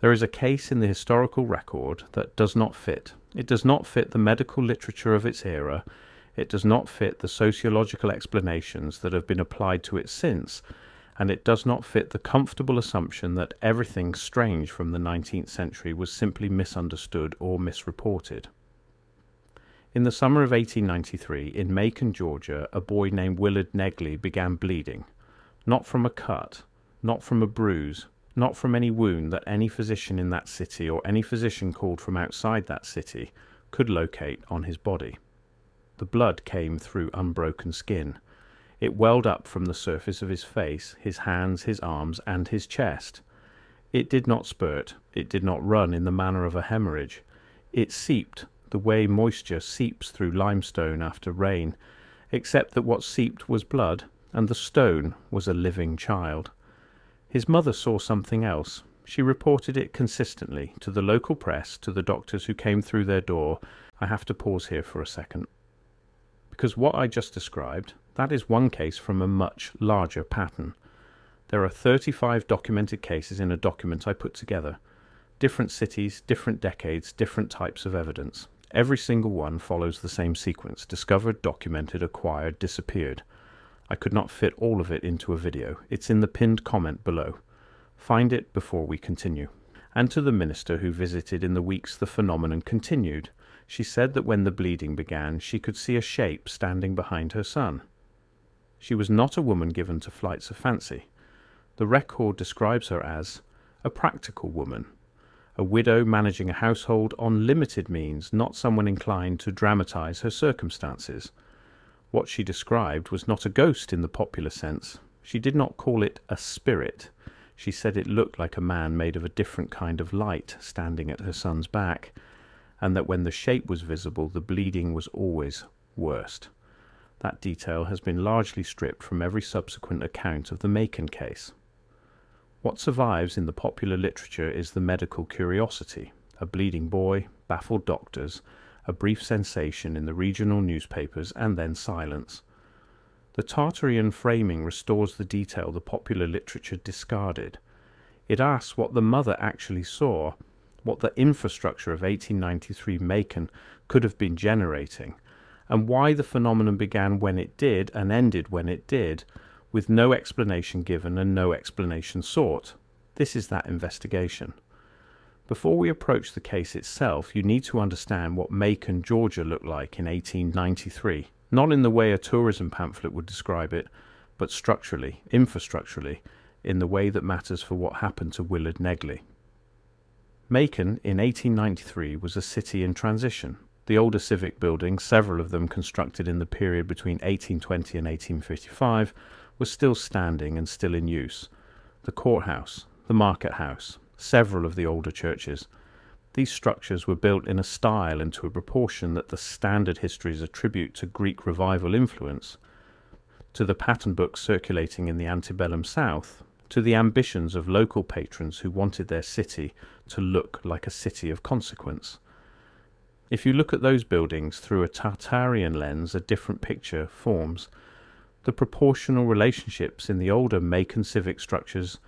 There is a case in the historical record that does not fit. It does not fit the medical literature of its era. It does not fit the sociological explanations that have been applied to it since, and it does not fit the comfortable assumption that everything strange from the 19th century was simply misunderstood or misreported. In the summer of 1893, in Macon, Georgia, a boy named Willard Negley began bleeding, not from a cut, not from a bruise, not from any wound that any physician in that city or any physician called from outside that city could locate on his body. The blood came through unbroken skin. It welled up from the surface of his face, his hands, his arms, and his chest. It did not spurt. It did not run in the manner of a hemorrhage. It seeped, the way moisture seeps through limestone after rain, except that what seeped was blood, and the stone was a living child. His mother saw something else. She reported it consistently to the local press, to the doctors who came through their door. I have to pause here for a second, because what I just described, that is one case from a much larger pattern. There are 35 documented cases in a document I put together. Different cities, different decades, different types of evidence. Every single one follows the same sequence: discovered, documented, acquired, disappeared. I could not fit all of it into a video. It's in the pinned comment below. Find it before we continue. And to the minister who visited in the weeks the phenomenon continued, she said that when the bleeding began, she could see a shape standing behind her son. She was not a woman given to flights of fancy. The record describes her as a practical woman, a widow managing a household on limited means, not someone inclined to dramatize her circumstances. What she described was not a ghost in the popular sense. She did not call it a spirit. She said it looked like a man made of a different kind of light standing at her son's back, and that when the shape was visible, the bleeding was always worst. That detail has been largely stripped from every subsequent account of the Macon case. What survives in the popular literature is the medical curiosity: a bleeding boy, baffled doctors, a brief sensation in the regional newspapers, and then silence. The Tartarian framing restores the detail the popular literature discarded. It asks what the mother actually saw, what the infrastructure of 1893 Macon could have been generating, and why the phenomenon began when it did and ended when it did, with no explanation given and no explanation sought. This is that investigation. Before we approach the case itself, you need to understand what Macon, Georgia looked like in 1893, not in the way a tourism pamphlet would describe it, but structurally, infrastructurally, in the way that matters for what happened to Willard Negley. Macon in 1893 was a city in transition. The older civic buildings, several of them constructed in the period between 1820 and 1855, were still standing and still in use. The courthouse, the market house, several of the older churches. These structures were built in a style and to a proportion that the standard histories attribute to Greek revival influence, to the pattern books circulating in the antebellum South, to the ambitions of local patrons who wanted their city to look like a city of consequence. If you look at those buildings through a Tartarian lens, a different picture forms. The proportional relationships in the older Macon civic structures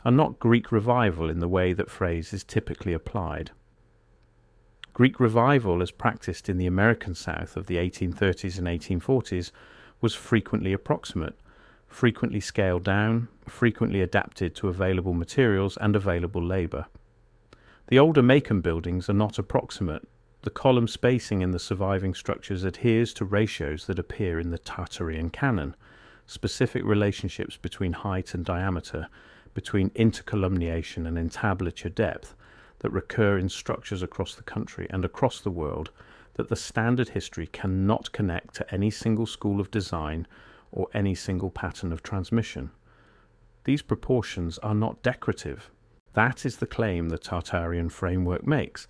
are not Greek revival in the way that phrase is typically applied. Greek revival, as practiced in the American South of the 1830s and 1840s, was frequently approximate, frequently scaled down, frequently adapted to available materials and available labour. The older Macon buildings are not approximate. The column spacing in the surviving structures adheres to ratios that appear in the Tartarian canon, specific relationships between height and diameter, between intercolumniation and entablature depth, that recur in structures across the country and across the world, that the standard history cannot connect to any single school of design or any single pattern of transmission. These proportions are not decorative. That is the claim the Tartarian framework makes,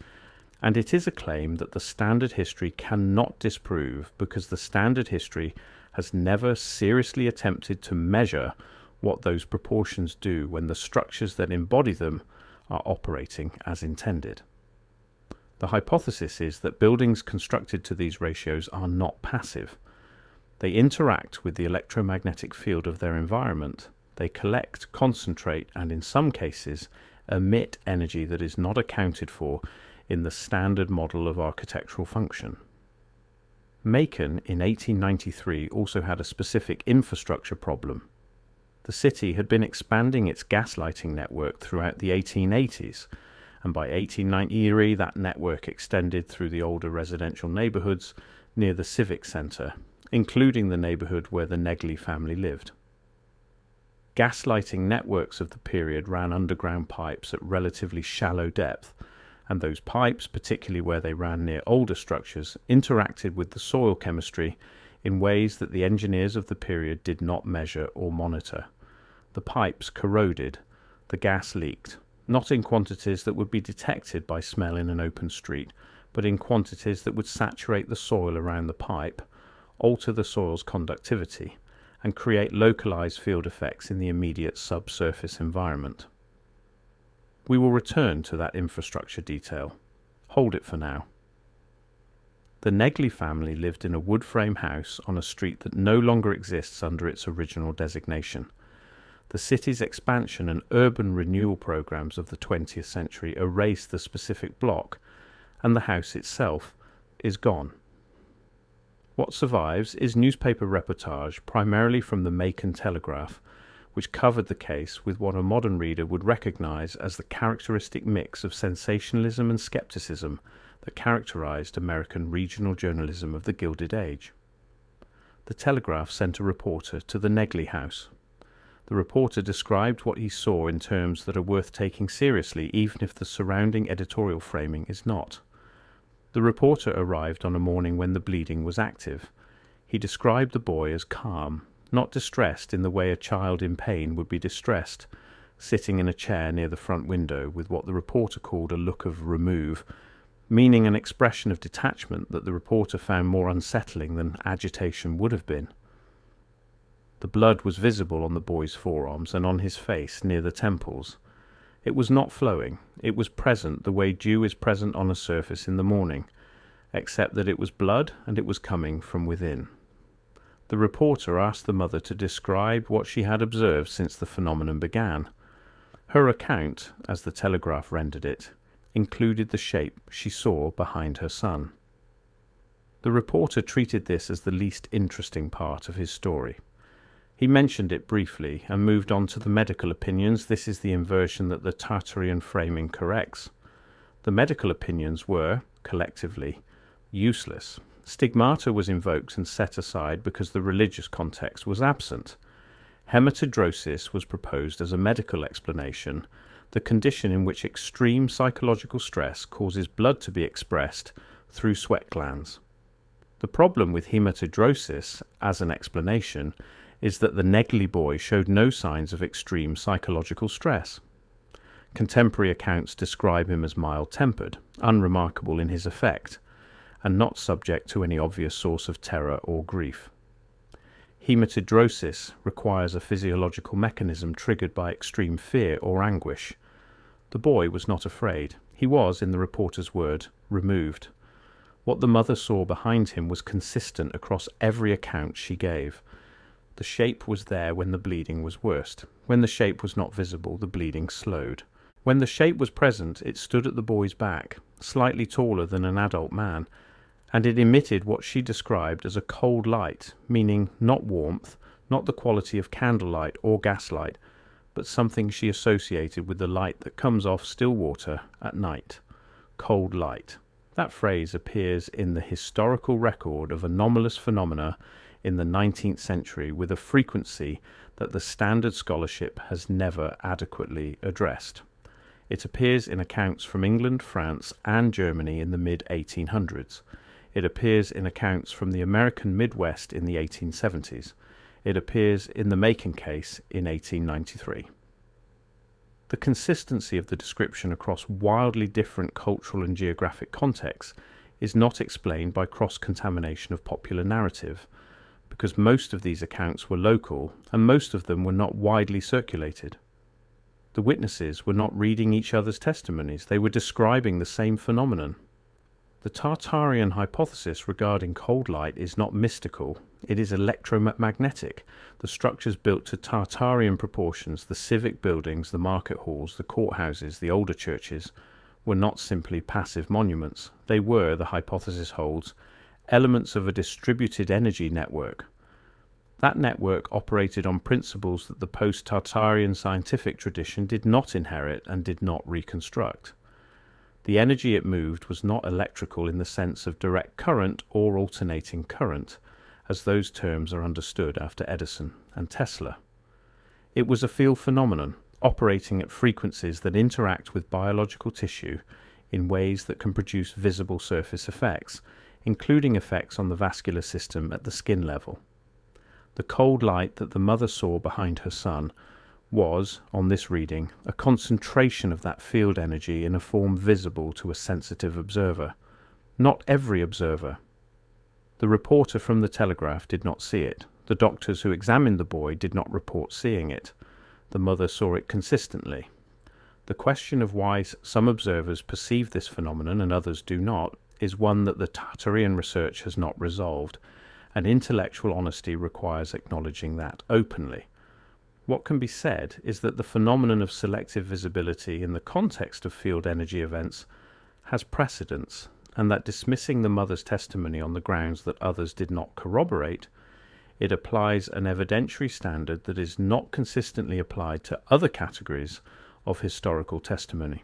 and it is a claim that the standard history cannot disprove, because the standard history has never seriously attempted to measure what those proportions do when the structures that embody them are operating as intended. The hypothesis is that buildings constructed to these ratios are not passive. They interact with the electromagnetic field of their environment. They collect, concentrate, and in some cases emit energy that is not accounted for in the standard model of architectural function. Macon in 1893 also had a specific infrastructure problem. The city had been expanding its gaslighting network throughout the 1880s, and by 1893 that network extended through the older residential neighborhoods near the Civic Center, including the neighborhood where the Negley family lived. Gaslighting networks of the period ran underground pipes at relatively shallow depth, and those pipes, particularly where they ran near older structures, interacted with the soil chemistry in ways that the engineers of the period did not measure or monitor. The pipes corroded, the gas leaked, not in quantities that would be detected by smell in an open street, but in quantities that would saturate the soil around the pipe, alter the soil's conductivity, and create localized field effects in the immediate subsurface environment. We will return to that infrastructure detail. Hold it for now. The Negley family lived in a wood frame house on a street that no longer exists under its original designation. The city's expansion and urban renewal programs of the 20th century erased the specific block, and the house itself is gone. What survives is newspaper reportage, primarily from the Macon Telegraph, which covered the case with what a modern reader would recognize as the characteristic mix of sensationalism and skepticism that characterized American regional journalism of the Gilded Age. The Telegraph sent a reporter to the Negley house. The reporter described what he saw in terms that are worth taking seriously, even if the surrounding editorial framing is not. The reporter arrived on a morning when the bleeding was active. He described the boy as calm, not distressed in the way a child in pain would be distressed, sitting in a chair near the front window with what the reporter called a look of remove, meaning an expression of detachment that the reporter found more unsettling than agitation would have been. The blood was visible on the boy's forearms and on his face near the temples. It was not flowing. It was present the way dew is present on a surface in the morning, except that it was blood and it was coming from within. The reporter asked the mother to describe what she had observed since the phenomenon began. Her account, as the Telegraph rendered it, included the shape she saw behind her son. The reporter treated this as the least interesting part of his story. He mentioned it briefly and moved on to the medical opinions. This is the inversion that the Tartarian framing corrects. The medical opinions were, collectively, useless. Stigmata was invoked and set aside because the religious context was absent. Hematidrosis was proposed as a medical explanation, the condition in which extreme psychological stress causes blood to be expressed through sweat glands. The problem with hematidrosis as an explanation is that the Negley boy showed no signs of extreme psychological stress. Contemporary accounts describe him as mild-tempered, unremarkable in his effect, and not subject to any obvious source of terror or grief. Hematidrosis requires a physiological mechanism triggered by extreme fear or anguish. The boy was not afraid. He was, in the reporter's word, removed. What the mother saw behind him was consistent across every account she gave. The shape was there when the bleeding was worst. When the shape was not visible, the bleeding slowed. When the shape was present, it stood at the boy's back, slightly taller than an adult man, and it emitted what she described as a cold light, meaning not warmth, not the quality of candlelight or gaslight, but something she associated with the light that comes off still water at night. Cold light. That phrase appears in the historical record of anomalous phenomena in the 19th century with a frequency that the standard scholarship has never adequately addressed. It appears in accounts from England, France, and Germany in the mid-1800s. It appears in accounts from the American Midwest in the 1870s. It appears in the Macon case in 1893. The consistency of the description across wildly different cultural and geographic contexts is not explained by cross-contamination of popular narrative, because most of these accounts were local and most of them were not widely circulated. The witnesses were not reading each other's testimonies, they were describing the same phenomenon. The Tartarian hypothesis regarding cold light is not mystical, it is electromagnetic. The structures built to Tartarian proportions, the civic buildings, the market halls, the courthouses, the older churches, were not simply passive monuments. They were, the hypothesis holds, elements of a distributed energy network. That network operated on principles that the post-Tartarian scientific tradition did not inherit and did not reconstruct. The energy it moved was not electrical in the sense of direct current or alternating current, as those terms are understood after Edison and Tesla. It was a field phenomenon, operating at frequencies that interact with biological tissue in ways that can produce visible surface effects, including effects on the vascular system at the skin level. The cold light that the mother saw behind her son was, on this reading, a concentration of that field energy in a form visible to a sensitive observer. Not every observer. The reporter from the Telegraph did not see it. The doctors who examined the boy did not report seeing it. The mother saw it consistently. The question of why some observers perceive this phenomenon and others do not is one that the Tartarian research has not resolved, and intellectual honesty requires acknowledging that openly. What can be said is that the phenomenon of selective visibility in the context of field energy events has precedence, and that dismissing the mother's testimony on the grounds that others did not corroborate, it applies an evidentiary standard that is not consistently applied to other categories of historical testimony.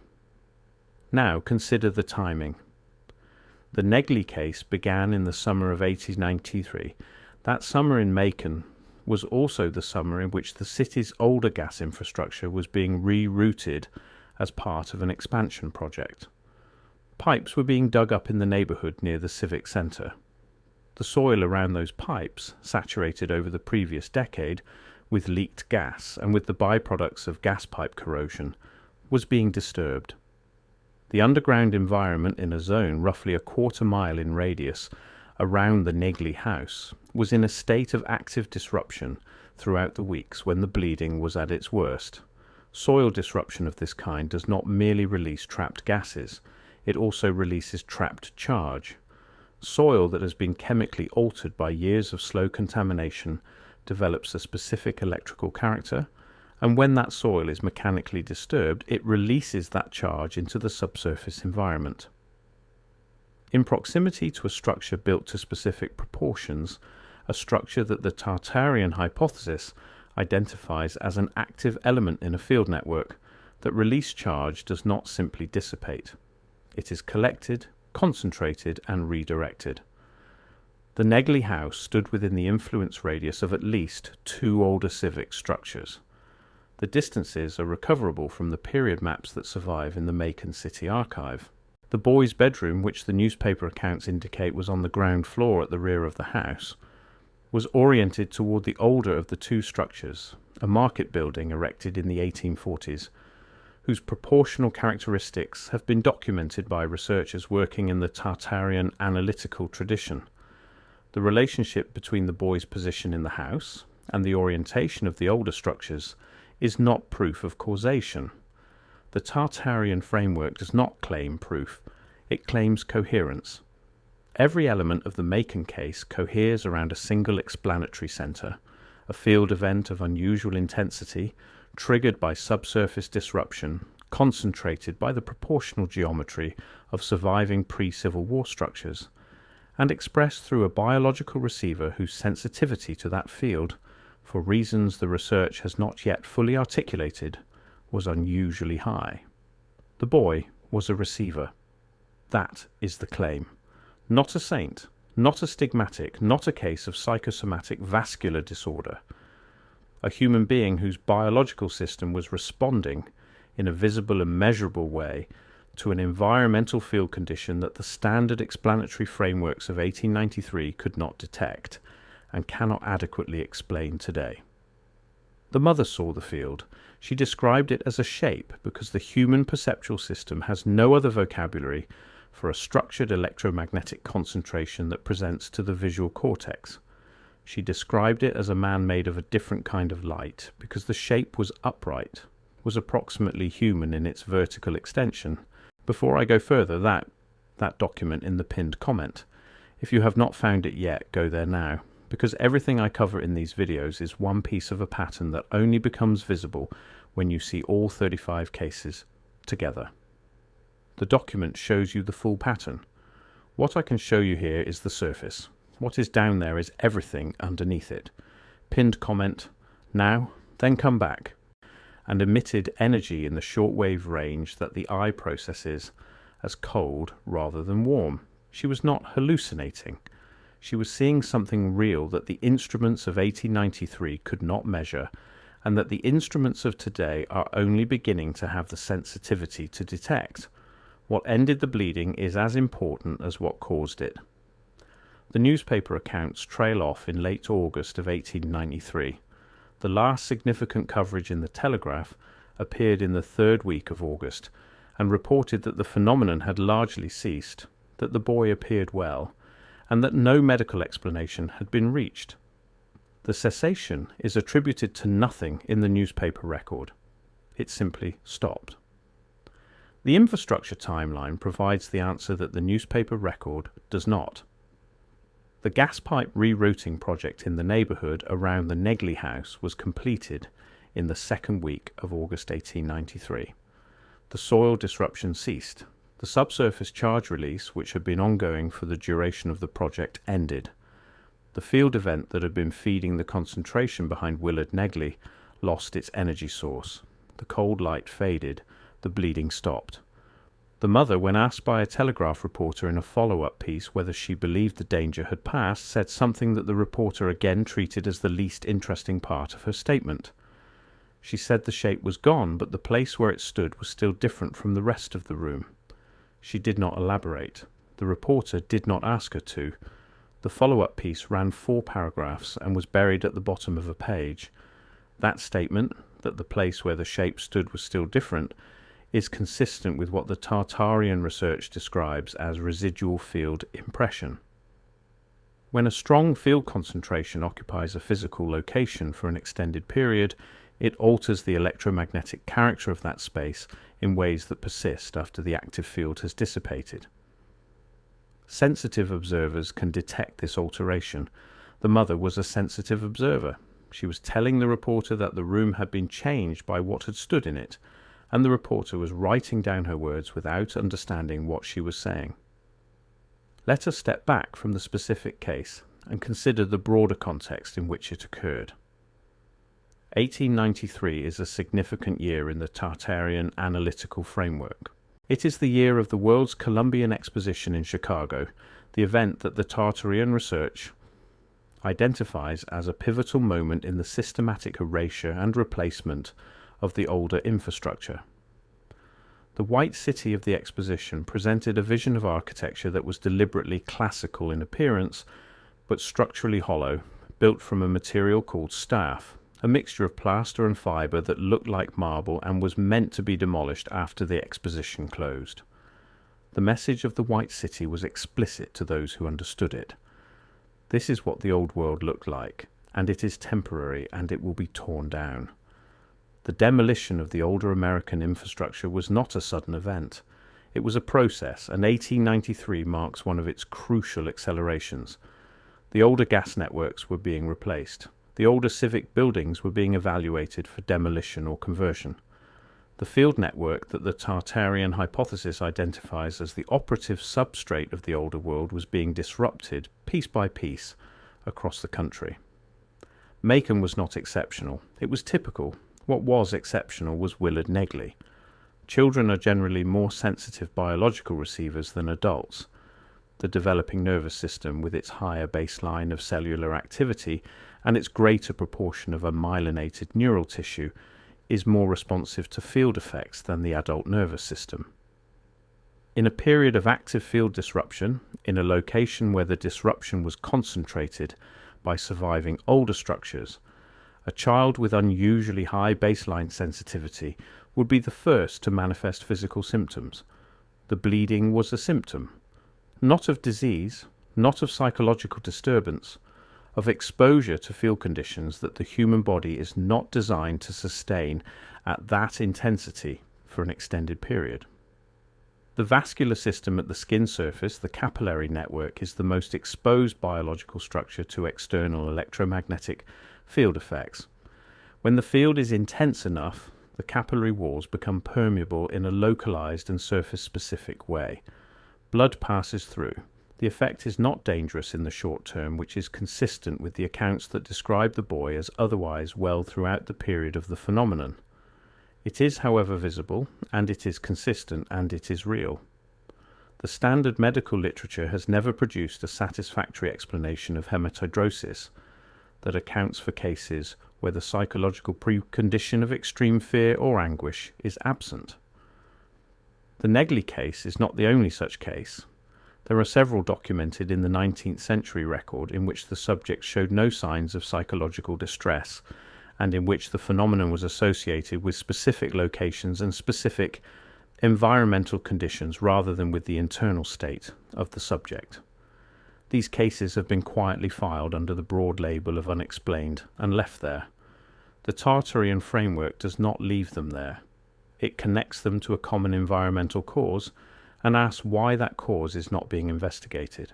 Now consider the timing. The Negley case began in the summer of 1893. That summer in Macon was also the summer in which the city's older gas infrastructure was being rerouted as part of an expansion project. Pipes were being dug up in the neighborhood near the civic center. The soil around those pipes, saturated over the previous decade with leaked gas and with the byproducts of gas pipe corrosion, was being disturbed. The underground environment in a zone roughly a quarter-mile in radius around the Negley house was in a state of active disruption throughout the weeks when the bleeding was at its worst. Soil disruption of this kind does not merely release trapped gases, it also releases trapped charge. Soil that has been chemically altered by years of slow contamination develops a specific electrical character, and when that soil is mechanically disturbed, it releases that charge into the subsurface environment. In proximity to a structure built to specific proportions, a structure that the Tartarian hypothesis identifies as an active element in a field network, that released charge does not simply dissipate. It is collected, concentrated, and redirected. The Negley house stood within the influence radius of at least two older civic structures. The distances are recoverable from the period maps that survive in the Macon City Archive. The boy's bedroom, which the newspaper accounts indicate was on the ground floor at the rear of the house, was oriented toward the older of the two structures, a market building erected in the 1840s, whose proportional characteristics have been documented by researchers working in the Tartarian analytical tradition. The relationship between the boy's position in the house and the orientation of the older structures is not proof of causation. The Tartarian framework does not claim proof, it claims coherence. Every element of the Macon case coheres around a single explanatory center, a field event of unusual intensity, triggered by subsurface disruption, concentrated by the proportional geometry of surviving pre-Civil War structures, and expressed through a biological receiver whose sensitivity to that field, for reasons the research has not yet fully articulated, was unusually high. The boy was a receiver. That is the claim. Not a saint, not a stigmatic, not a case of psychosomatic vascular disorder. A human being whose biological system was responding in a visible and measurable way to an environmental field condition that the standard explanatory frameworks of 1893 could not detect and cannot adequately explain today. The mother saw the field. She described it as a shape because the human perceptual system has no other vocabulary for a structured electromagnetic concentration that presents to the visual cortex. She described it as a man made of a different kind of light because the shape was upright, was approximately human in its vertical extension. Before I go further, that that document in the pinned comment. If you have not found it yet, go there now, because everything I cover in these videos is one piece of a pattern that only becomes visible when you see all 35 cases together. The document shows you the full pattern. What I can show you here is the surface. What is down there is everything underneath it. Pinned comment, now, then come back, and emitted energy in the shortwave range that the eye processes as cold rather than warm. She was not hallucinating. She was seeing something real that the instruments of 1893 could not measure, and that the instruments of today are only beginning to have the sensitivity to detect. What ended the bleeding is as important as what caused it. The newspaper accounts trail off in late August of 1893. The last significant coverage in the Telegraph appeared in the third week of August, and reported that the phenomenon had largely ceased, that the boy appeared well, and that no medical explanation had been reached. The cessation is attributed to nothing in the newspaper record. It simply stopped. The infrastructure timeline provides the answer that the newspaper record does not. The gas pipe rerouting project in the neighbourhood around the Negley house was completed in the second week of August 1893. The soil disruption ceased. The subsurface charge release, which had been ongoing for the duration of the project, ended. The field event that had been feeding the concentration behind Willard Negley lost its energy source. The cold light faded. The bleeding stopped. The mother, when asked by a Telegraph reporter in a follow-up piece whether she believed the danger had passed, said something that the reporter again treated as the least interesting part of her statement. She said the shape was gone, but the place where it stood was still different from the rest of the room. She did not elaborate. The reporter did not ask her to. The follow-up piece ran 4 paragraphs and was buried at the bottom of a page. That statement, that the place where the shape stood was still different, is consistent with what the Tartarian research describes as residual field impression. When a strong field concentration occupies a physical location for an extended period, it alters the electromagnetic character of that space in ways that persist after the active field has dissipated. Sensitive observers can detect this alteration. The mother was a sensitive observer. She was telling the reporter that the room had been changed by what had stood in it, and the reporter was writing down her words without understanding what she was saying. Let us step back from the specific case and consider the broader context in which it occurred. 1893 is a significant year in the Tartarian analytical framework. It is the year of the World's Columbian Exposition in Chicago, the event that the Tartarian research identifies as a pivotal moment in the systematic erasure and replacement of the older infrastructure. The White City of the exposition presented a vision of architecture that was deliberately classical in appearance, but structurally hollow, built from a material called staff, a mixture of plaster and fibre that looked like marble and was meant to be demolished after the exposition closed. The message of the White City was explicit to those who understood it. This is what the old world looked like, and it is temporary, and it will be torn down. The demolition of the older American infrastructure was not a sudden event. It was a process, and 1893 marks one of its crucial accelerations. The older gas networks were being replaced. The older civic buildings were being evaluated for demolition or conversion. The field network that the Tartarian hypothesis identifies as the operative substrate of the older world was being disrupted, piece by piece, across the country. Macon was not exceptional. It was typical. What was exceptional was Willard Negley. Children are generally more sensitive biological receivers than adults. The developing nervous system, with its higher baseline of cellular activity and its greater proportion of a myelinated neural tissue, is more responsive to field effects than the adult nervous system. In a period of active field disruption, in a location where the disruption was concentrated by surviving older structures, a child with unusually high baseline sensitivity would be the first to manifest physical symptoms. The bleeding was a symptom, not of disease, not of psychological disturbance, of exposure to field conditions that the human body is not designed to sustain at that intensity for an extended period. The vascular system at the skin surface, the capillary network, is the most exposed biological structure to external electromagnetic field effects. When the field is intense enough, the capillary walls become permeable in a localized and surface-specific way. Blood passes through. The effect is not dangerous in the short term, which is consistent with the accounts that describe the boy as otherwise well throughout the period of the phenomenon. It is, however, visible, and it is consistent, and it is real. The standard medical literature has never produced a satisfactory explanation of hematidrosis that accounts for cases where the psychological precondition of extreme fear or anguish is absent. The Negley case is not the only such case. There are several documented in the 19th century record in which the subject showed no signs of psychological distress, and in which the phenomenon was associated with specific locations and specific environmental conditions rather than with the internal state of the subject. These cases have been quietly filed under the broad label of unexplained and left there. The Tartarian framework does not leave them there. It connects them to a common environmental cause and asks why that cause is not being investigated.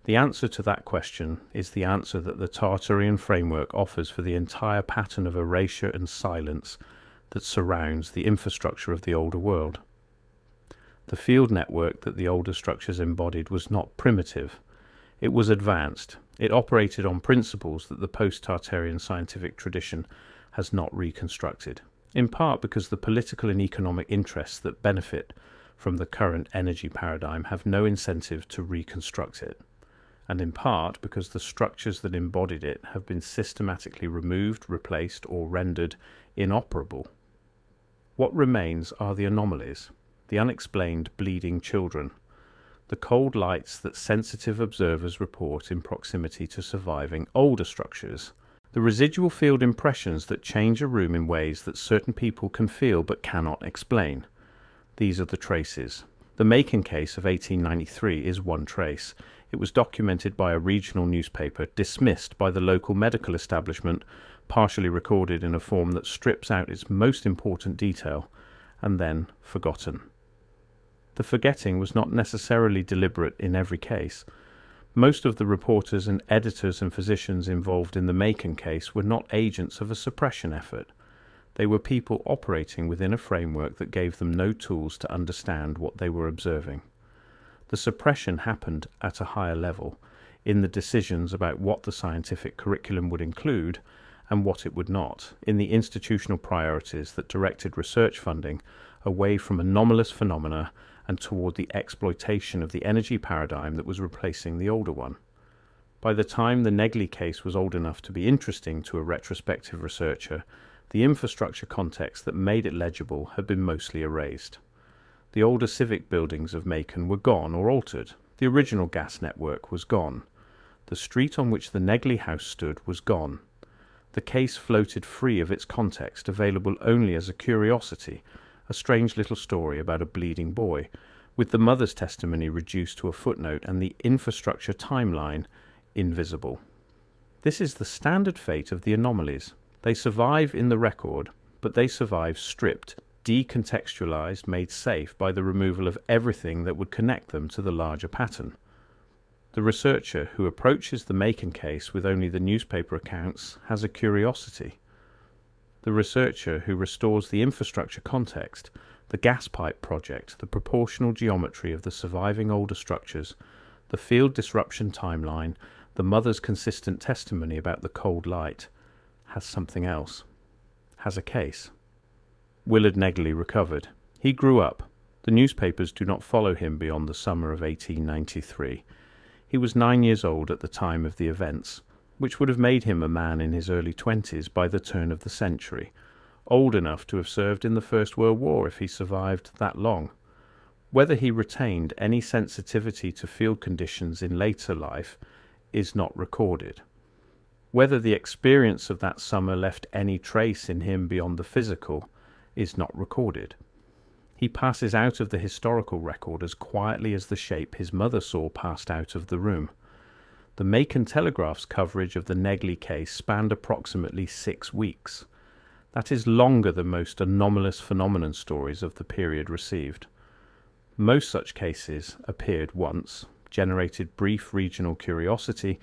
The answer to that question is the answer that the Tartarian framework offers for the entire pattern of erasure and silence that surrounds the infrastructure of the older world. The field network that the older structures embodied was not primitive. It was advanced. It operated on principles that the post-Tartarian scientific tradition has not reconstructed, in part because the political and economic interests that benefit from the current energy paradigm have no incentive to reconstruct it, and in part because the structures that embodied it have been systematically removed, replaced, or rendered inoperable. What remains are the anomalies, the unexplained bleeding children, the cold lights that sensitive observers report in proximity to surviving older structures, the residual field impressions that change a room in ways that certain people can feel but cannot explain. These are the traces. The Macon case of 1893 is one trace. It was documented by a regional newspaper, dismissed by the local medical establishment, partially recorded in a form that strips out its most important detail, and then forgotten. The forgetting was not necessarily deliberate in every case. Most of the reporters and editors and physicians involved in the Macon case were not agents of a suppression effort. They were people operating within a framework that gave them no tools to understand what they were observing. The suppression happened at a higher level, in the decisions about what the scientific curriculum would include and what it would not, in the institutional priorities that directed research funding away from anomalous phenomena and toward the exploitation of the energy paradigm that was replacing the older one. By the time the Negley case was old enough to be interesting to a retrospective researcher, the infrastructure context that made it legible had been mostly erased. The older civic buildings of Macon were gone or altered. The original gas network was gone. The street on which the Negley house stood was gone. The case floated free of its context, available only as a curiosity, a strange little story about a bleeding boy, with the mother's testimony reduced to a footnote and the infrastructure timeline invisible. This is the standard fate of the anomalies. They survive in the record, but they survive stripped, decontextualized, made safe by the removal of everything that would connect them to the larger pattern. The researcher who approaches the Macon case with only the newspaper accounts has a curiosity. The researcher who restores the infrastructure context, the gas pipe project, the proportional geometry of the surviving older structures, the field disruption timeline, the mother's consistent testimony about the cold light, has something else, has a case. Willard Negley recovered. He grew up. The newspapers do not follow him beyond the summer of 1893. He was 9 years old at the time of the events, which would have made him a man in his early 20s by the turn of the century, old enough to have served in the First World War if he survived that long. Whether he retained any sensitivity to field conditions in later life is not recorded. Whether the experience of that summer left any trace in him beyond the physical is not recorded. He passes out of the historical record as quietly as the shape his mother saw passed out of the room. The Macon Telegraph's coverage of the Negley case spanned approximately 6 weeks. That is longer than most anomalous phenomenon stories of the period received. Most such cases appeared once, generated brief regional curiosity,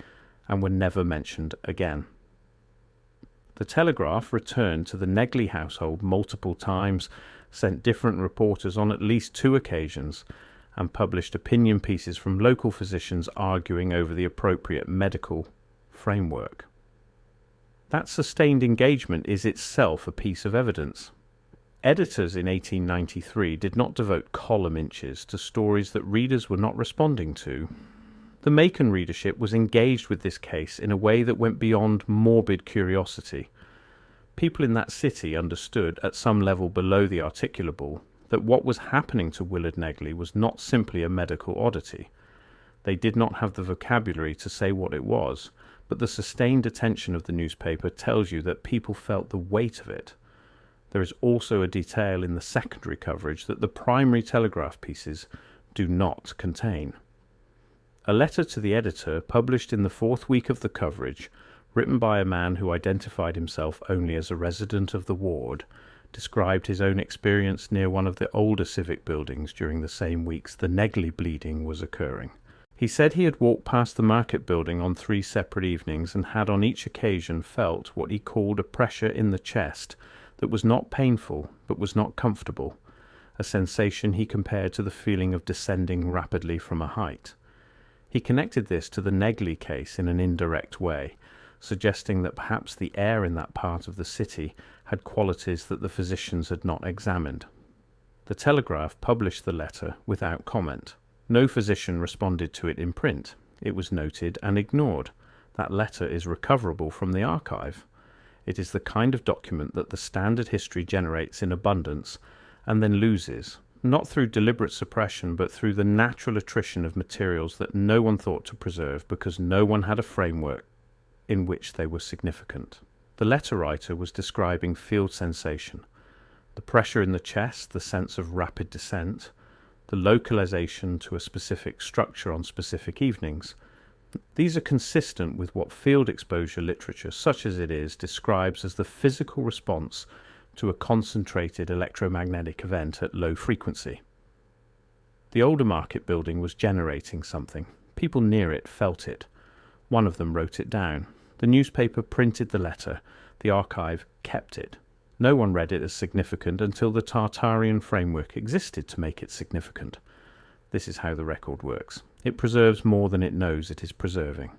and were never mentioned again. The Telegraph returned to the Negley household multiple times, sent different reporters on at least 2 occasions, and published opinion pieces from local physicians arguing over the appropriate medical framework. That sustained engagement is itself a piece of evidence. Editors in 1893 did not devote column inches to stories that readers were not responding to. The Macon readership was engaged with this case in a way that went beyond morbid curiosity. People in that city understood, at some level below the articulable, that what was happening to Willard Negley was not simply a medical oddity. They did not have the vocabulary to say what it was, but the sustained attention of the newspaper tells you that people felt the weight of it. There is also a detail in the secondary coverage that the primary Telegraph pieces do not contain. A letter to the editor, published in the 4th week of the coverage, written by a man who identified himself only as a resident of the ward, described his own experience near one of the older civic buildings during the same weeks the Negley bleeding was occurring. He said he had walked past the market building on 3 separate evenings and had on each occasion felt what he called a pressure in the chest that was not painful but was not comfortable, a sensation he compared to the feeling of descending rapidly from a height. He connected this to the Negley case in an indirect way, suggesting that perhaps the air in that part of the city had qualities that the physicians had not examined. The Telegraph published the letter without comment. No physician responded to it in print. It was noted and ignored. That letter is recoverable from the archive. It is the kind of document that the standard history generates in abundance and then loses, not through deliberate suppression, but through the natural attrition of materials that no one thought to preserve because no one had a framework in which they were significant. The letter writer was describing field sensation, the pressure in the chest, the sense of rapid descent, the localization to a specific structure on specific evenings. These are consistent with what field exposure literature, such as it is, describes as the physical response to a concentrated electromagnetic event at low frequency. The older market building was generating something. People near it felt it. One of them wrote it down. The newspaper printed the letter. The archive kept it. No one read it as significant until the Tartarian framework existed to make it significant. This is how the record works. It preserves more than it knows it is preserving.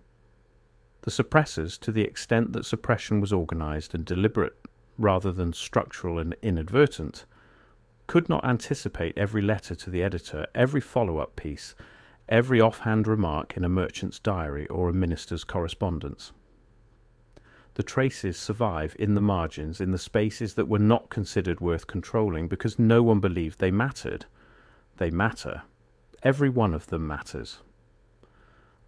The suppressors, to the extent that suppression was organized and deliberate rather than structural and inadvertent, could not anticipate every letter to the editor, every follow-up piece, every offhand remark in a merchant's diary or a minister's correspondence. The traces survive in the margins, in the spaces that were not considered worth controlling because no one believed they mattered. They matter. Every one of them matters.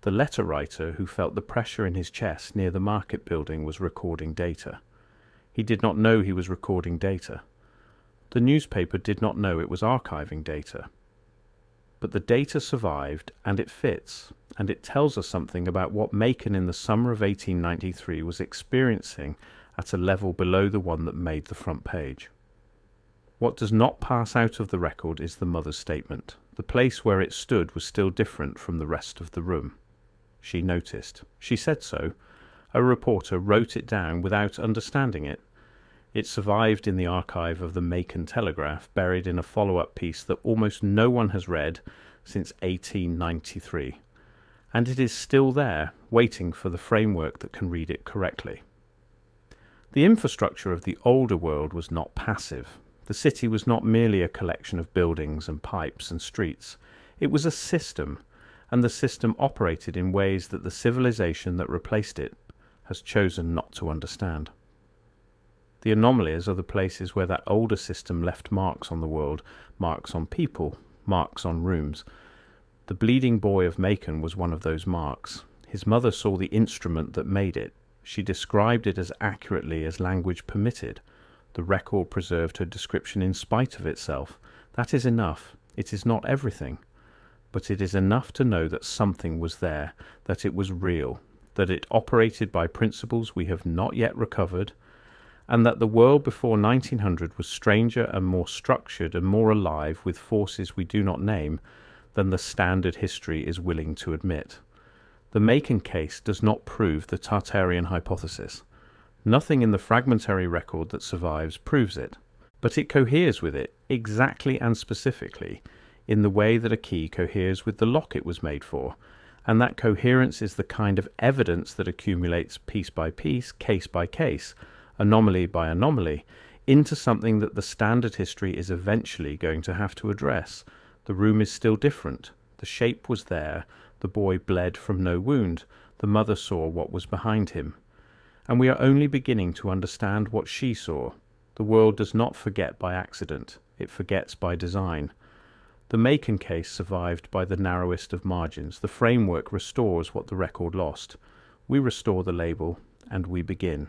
The letter writer who felt the pressure in his chest near the market building was recording data. He did not know he was recording data. The newspaper did not know it was archiving data. But the data survived, and it fits, and it tells us something about what Macon in the summer of 1893 was experiencing at a level below the one that made the front page. What does not pass out of the record is the mother's statement. The place where it stood was still different from the rest of the room. She noticed. She said so. A reporter wrote it down without understanding it. It survived in the archive of the Macon Telegraph, buried in a follow-up piece that almost no one has read since 1893. And it is still there, waiting for the framework that can read it correctly. The infrastructure of the older world was not passive. The city was not merely a collection of buildings and pipes and streets. It was a system, and the system operated in ways that the civilization that replaced it has chosen not to understand. The anomalies are the places where that older system left marks on the world, marks on people, marks on rooms. The bleeding boy of Macon was one of those marks. His mother saw the instrument that made it. She described it as accurately as language permitted. The record preserved her description in spite of itself. That is enough. It is not everything. But it is enough to know that something was there, that it was real, that it operated by principles we have not yet recovered, and that the world before 1900 was stranger and more structured and more alive with forces we do not name than the standard history is willing to admit. The Macon case does not prove the Tartarian hypothesis. Nothing in the fragmentary record that survives proves it, but it coheres with it exactly and specifically in the way that a key coheres with the lock it was made for, and that coherence is the kind of evidence that accumulates piece by piece, case by case, anomaly by anomaly, into something that the standard history is eventually going to have to address. The room is still different. The shape was there. The boy bled from no wound. The mother saw what was behind him. And we are only beginning to understand what she saw. The world does not forget by accident. It forgets by design. The Macon case survived by the narrowest of margins. The framework restores what the record lost. We restore the label, and we begin.